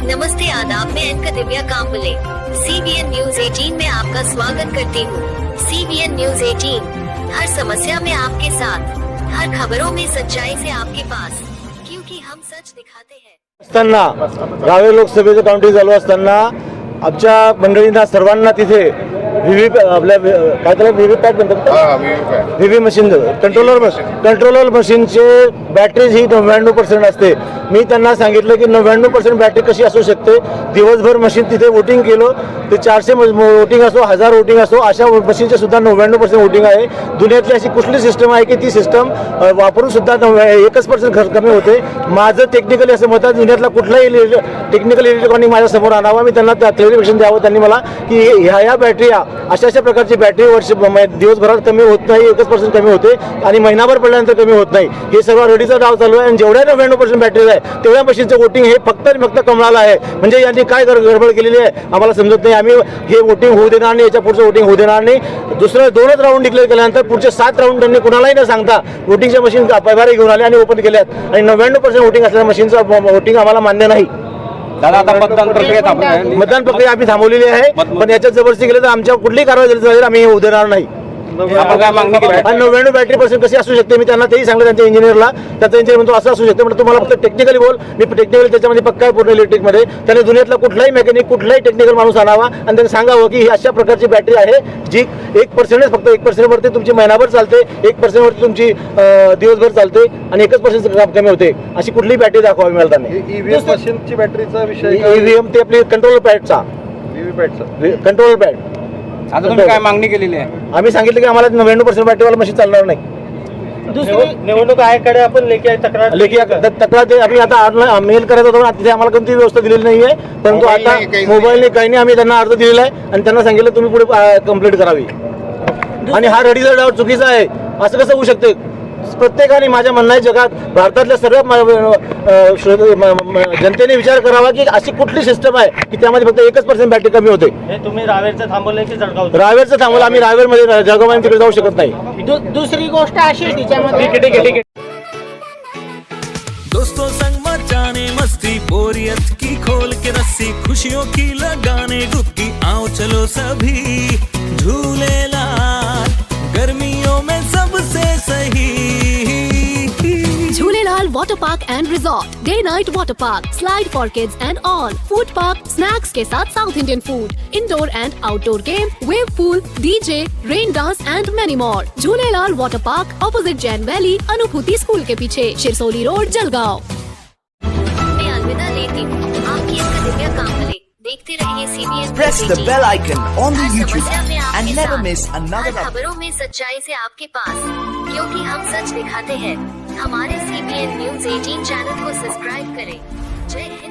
नमस्ते आदाब, मैं एंकर दिव्या Kamble CBN news 18 में आपका स्वागत करती हूँ। CBN न्यूज 18 हर समस्या में आपके साथ, हर खबरों में सच्चाई से आपके पास, क्योंकि हम सच दिखाते हैं। असताना रावेर लोकसभेचं काउंटिंग चालू असताना आमच्या मंडळींना सर्वांना तिथे आपल्या काय त्याला व्हीव्हीपॅट म्हणतात, व्हीव्ही मशीन, कंट्रोलर मशीनचे बॅटरीज ही 99% असते। मी त्यांना सांगितलं की 99% बॅटरी कशी असू शकते। दिवसभर मशीन तिथे वोटिंग केलं, ते 400 वोटिंग असो, 1000 वोटिंग असो, अशा मशीनचे सुद्धा 99% वोटिंग आहे। दुनियातली अशी कुठली सिस्टम आहे की ती सिस्टम वापरून सुद्धा 1% खर्च कमी होते। माझं टेक्निकली असं मत आहे, दुनियातला कुठलाही टेक्निकल इलेक्ट्रॉनिक माझ्या समोर आणावा, मी त्यांना क्लॅरिफिकेशन द्यावं त्यांनी मला की ह्या बॅटरी अशा प्रकारची बॅटरी दिवसभरात कमी होत नाही, 1% कमी होते आणि महिनाभर पडल्यानंतर कमी होत नाही। हे सर्व रेडीचा डाव चालू आहे आणि जेवढ्या 99% बॅटरी आहे तेवढ्या मशीनचं वोटिंग हे फक्त आणि फक्त कमळाला आहे। म्हणजे यांनी काय गडबड केलेली आहे आम्हाला समजत नाही। आम्ही हे वोटिंग होऊ देणार नाही, याच्या पुढचं वोटिंग होऊ देणार नाही। दुसरं 2च राऊंड डिक्लेअर केल्यानंतर पुढचे 7 राऊंड त्यांनी कुणालाही न सांगता वोटिंगच्या मशीन पैभारी घेऊन आले आणि ओपन केल्यात आणि 99% वोटिंग असलेल्या मशीनचं वोटिंग आम्हाला मान्य नाही। दादा आता मतदान प्रक्रिया आम्ही थांबवलेली आहे, पण याच्यात जबरदस्ती केली तर आमच्या कुठलीही कारवाई झाली तर आम्ही हे उद्या नाही। आपण काय मागणी केली? 99 बॅटरी कशी असू शकते, मी त्यांना तेही सांगलं त्यांच्या इंजिनियरला। त्याचा इंजिनियर म्हणतो असं असू शकते, म्हणजे तुम्हाला फक्त टेक्निकली बोल, मी टेक्निकली त्याच्यामध्ये पक्का आहे पूर्ण इलेक्ट्रिकमध्ये। त्याने दुनियातला कुठलाही मेकॅनिक, कुठलाही टेक्निकल माणूस आणावा आणि त्यांनी सांगावं की ही अशा प्रकारची बॅटरी आहे जी 1% फक्त 1% वरती तुमची महिनाभर चालते, 1% वरती तुमची दिवसभर चालते आणि 1% काम कमी होते। अशी कुठलीही बॅटरी दाखवावी मला त्यांनी। ईव्हीएम मशीनची बॅटरीचा विषय, ईव्हीएम ते आपली कंट्रोल पॅडचा, कंट्रोल पॅड। आता तुम्ही काय मागणी केलेली आहे? आम्ही सांगितलं की आम्हाला 99% बॅटरीवाला मशीन चालणार नाही। दुसरी निवडणूक आयोगाकडे आपण लेखी तक्रार ते आम्ही आता मेल करत होतो, तिथे आम्हाला कोणती व्यवस्था दिलेली नाही आहे, परंतु आता मोबाईलने काही नाही आम्ही त्यांना अर्ज दिलेला आहे आणि त्यांना सांगितलं तुम्ही पुढे कंप्लीट करावी। आणि हा रेडीचा डाव चुकीचा आहे, असं कसं होऊ शकते? प्रत्येकाने माझ्या म्हणणं आहे जगात भारतातल्या सर्व जनतेने विचार करावा की अशी कुठली सिस्टम आहे की त्यामध्ये फक्त 1% बॅटरी कमी होते। तुम्ही रावेरचं थांबवलंय की जळगाव? रावेरचं थांबवलं आम्ही, रावेरमध्ये जळगाव तिकडे जाऊ शकत नाही। दुसरी गोष्ट अशी तिच्यामध्ये दोस्तों संग मचाने मस्ती, बोरियत की खोल के रस्सी, खुशियों की लगाने डुबकी, आओ चलो सभी झूलेलाल, गर्मियों में सबसे सही। Jhulelal water park and resort, day night water park, slide for kids and all, food park, snacks के साथ South Indian food, indoor and outdoor game, wave pool, DJ, rain dance and many more. Jhulelal water park, opposite Jain valley, Anubhuti school के पीछे, Shirsoli road, Jalgaon. मैं अलविदा लेती हूँ, आपकी anchor दिव्या कांबले। देखते रहिए CBN Press the bell icon on the her YouTube समस्या में app आपके and never साथ, miss another हर update. खबरों में सच्चाई से आपके पास, क्योंकि हम सच दिखाते हैं। हमारे CBN न्यूज 18 चैनल को सब्सक्राइब करें। जय हिंद।